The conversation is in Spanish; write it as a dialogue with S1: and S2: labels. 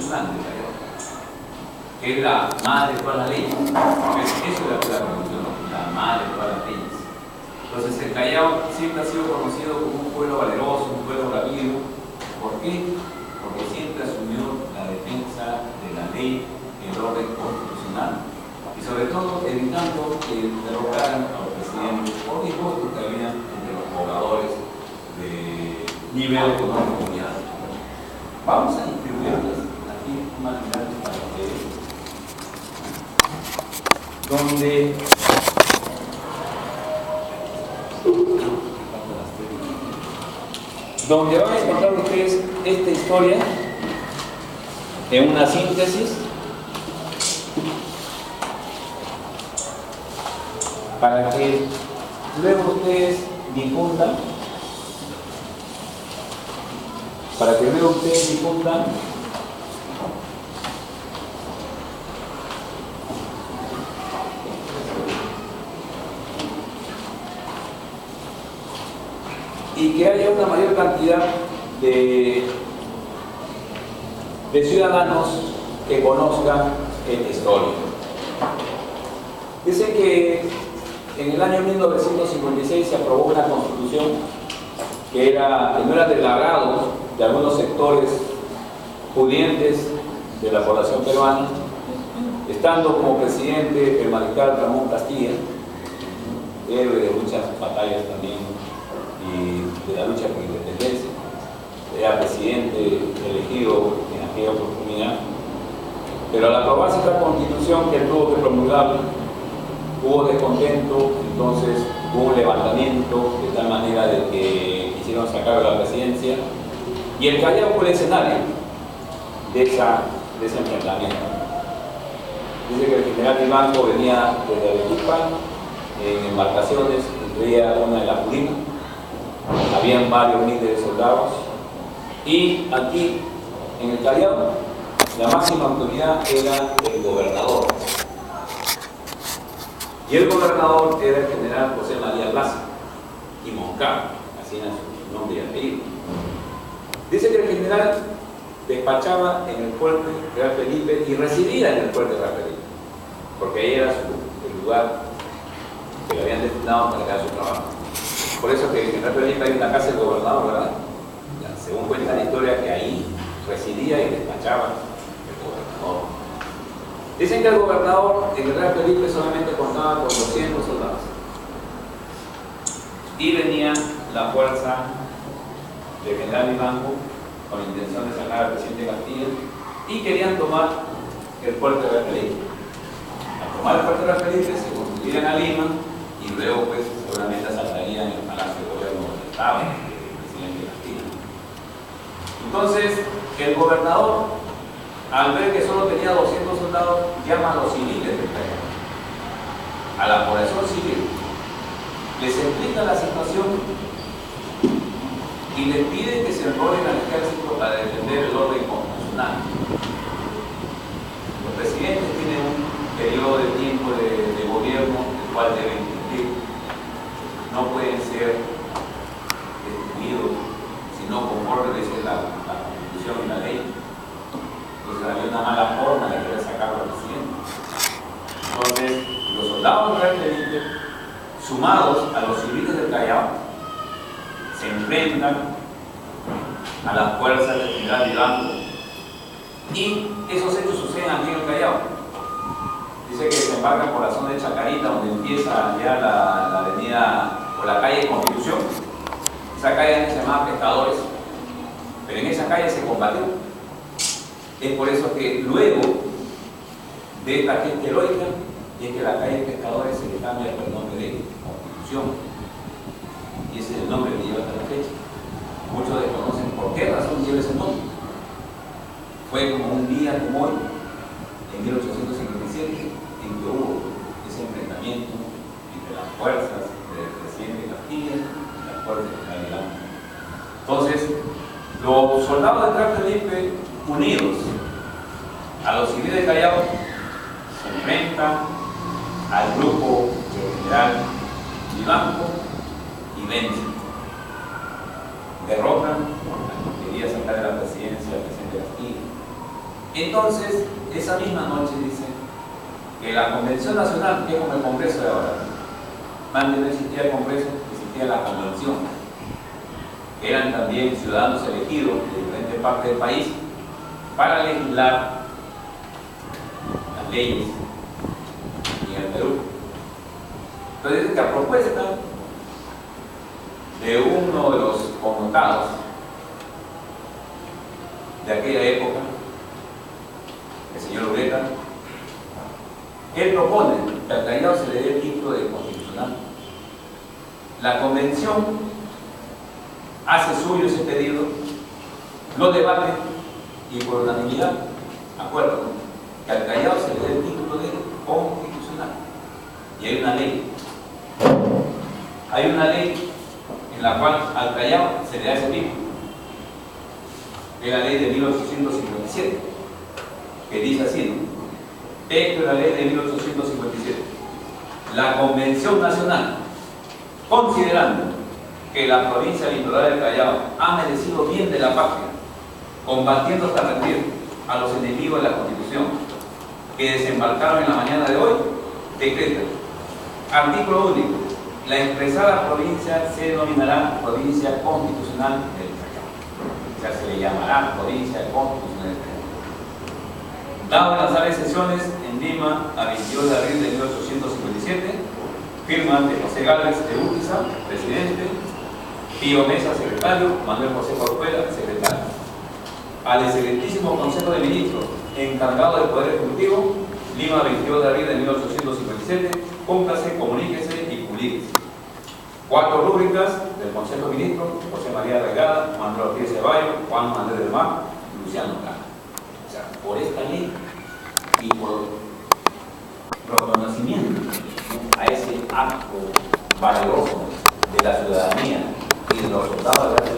S1: constitucional del Callao, que es la madre de todas las leyes. Eso es la Constitución, la madre de todas las leyes. Entonces el Callao siempre ha sido conocido como un pueblo valeroso, un pueblo bravío. ¿Por qué? Porque siempre asumió la defensa de la ley, el orden constitucional, y sobre todo evitando que derrocaran a los presidentes por disgustos que había entre los pobladores de nivel económico muy alto. Vamos a distribuirles aquí un material para ustedes, donde van a encontrar ustedes esta historia en una síntesis para que luego ustedes difundan, y que haya una mayor cantidad de ciudadanos que conozcan esta historia. Dicen que en el año 1956 se aprobó una constitución que no era del agrado de algunos sectores pudientes de la población peruana, estando como presidente el mariscal Ramón Castilla, héroe de muchas batallas también y de la lucha por la independencia. Era presidente elegido en aquella oportunidad, pero al aprobarse esta constitución que él tuvo que promulgar, hubo descontento, entonces hubo un levantamiento de tal manera de que quisieron sacar a la presidencia, y el Callao fue el escenario de ese enfrentamiento. Dice que el general Vivanco venía desde Arequipa en embarcaciones, incluía una de la Purina, habían varios miles de soldados, y aquí en el Callao la máxima autoridad era el gobernador. Y el gobernador era el general José María Plaza y Moncada, así era su nombre y apellido. Dice que el general despachaba en el fuerte Real Felipe y residía en el fuerte Real Felipe, porque ahí era el lugar que le habían destinado para hacer su trabajo. Por eso que en Real Felipe hay una casa del gobernador, ¿verdad? Según cuenta la historia, que ahí residía y despachaba el gobernador. Dicen que el gobernador en el Real Felipe solamente contaba con 200 soldados. Y venía la fuerza del general Vivanco con la intención de sacar al presidente Castilla y querían tomar el fuerte de Real Felipe. Al tomar el fuerte de Real Felipe se conducirían a Lima y luego pues seguramente asaltarían el Palacio de Gobierno donde estaba el presidente Castilla. Entonces el gobernador, al ver que solo tenía 200 soldados, llama a los civiles del Callao, a la población civil, les explica la situación y les pide que se enrolen al ejército para defender el orden constitucional. Los presidentes tienen un periodo de tiempo de gobierno el cual deben cumplir. No pueden ser destituidos si no conforme dice la Constitución y la ley. Entonces había una mala forma de querer sacarlo al presidente. Entonces, los soldados del Real Felipe, sumados a los civiles del Callao, se enfrentan a las fuerzas del general Vivanco. Y esos hechos suceden aquí en el Callao. Dice que se embarcan por la zona de Chacarita, donde empieza ya la avenida o la calle Constitución. Esa calle se llamaba Pescadores, pero en esa calle se combatió. Es por eso que luego de esta gente heroica, y es que la calle Pescadores se le cambia el nombre de Constitución. Y ese es el nombre que lleva hasta la fecha. Muchos desconocen por qué razón lleva ese nombre. Fue como un día como hoy, en 1857, en que hubo ese enfrentamiento entre las fuerzas del presidente Castilla y las fuerzas del general. Entonces, los soldados de Real Felipe, unidos a los civiles de Callao, se enfrentan al grupo del general Vivanco y vencen. Derrotan al que quería sacar de la presidencia al presidente Castilla. Entonces, esa misma noche dice que la Convención Nacional, que es como el Congreso de ahora, antes no existía el Congreso, existía la Convención, que eran también ciudadanos elegidos de diferentes partes del país para legislar las leyes en el Perú. Entonces dice que a propuesta de uno de los connotados de aquella época, el señor Ureta, él propone que al Callao se le dé el título de constitucional. La convención hace suyo ese pedido, lo debate y por unanimidad acuerdo que al Callao se le dé el título de constitucional. Y hay una ley. Hay una ley en la cual al Callao se le da ese título. Es la ley de 1857, que dice así, ¿no? Texto de la ley de 1857. La Convención Nacional, considerando que la provincia litoral del Callao ha merecido bien de la patria, combatiendo hasta rendir a los enemigos de la Constitución que desembarcaron en la mañana de hoy, decreta, artículo único, la expresada provincia se denominará provincia constitucional del Callao. O sea, se le llamará provincia constitucional del Callao. Dado en la sala de sesiones en Lima a 22 de abril de 1857, firma de José Gálvez de Urquiza, presidente, Pío Mesa, secretario, Manuel José Corcuera, secretario. Al excelentísimo Consejo de Ministros, encargado del Poder Ejecutivo, Lima, 22 de abril de 1857, cúmplase, comuníquese y publíquese. 4 rúbricas del Consejo de Ministros: José María Regada, Manuel Ortiz Ceballos, Juan Manuel del Mar y Luciano Cano. O sea, por esta ley y por reconocimiento a ese acto valioso de la ciudadanía y de los soldados de la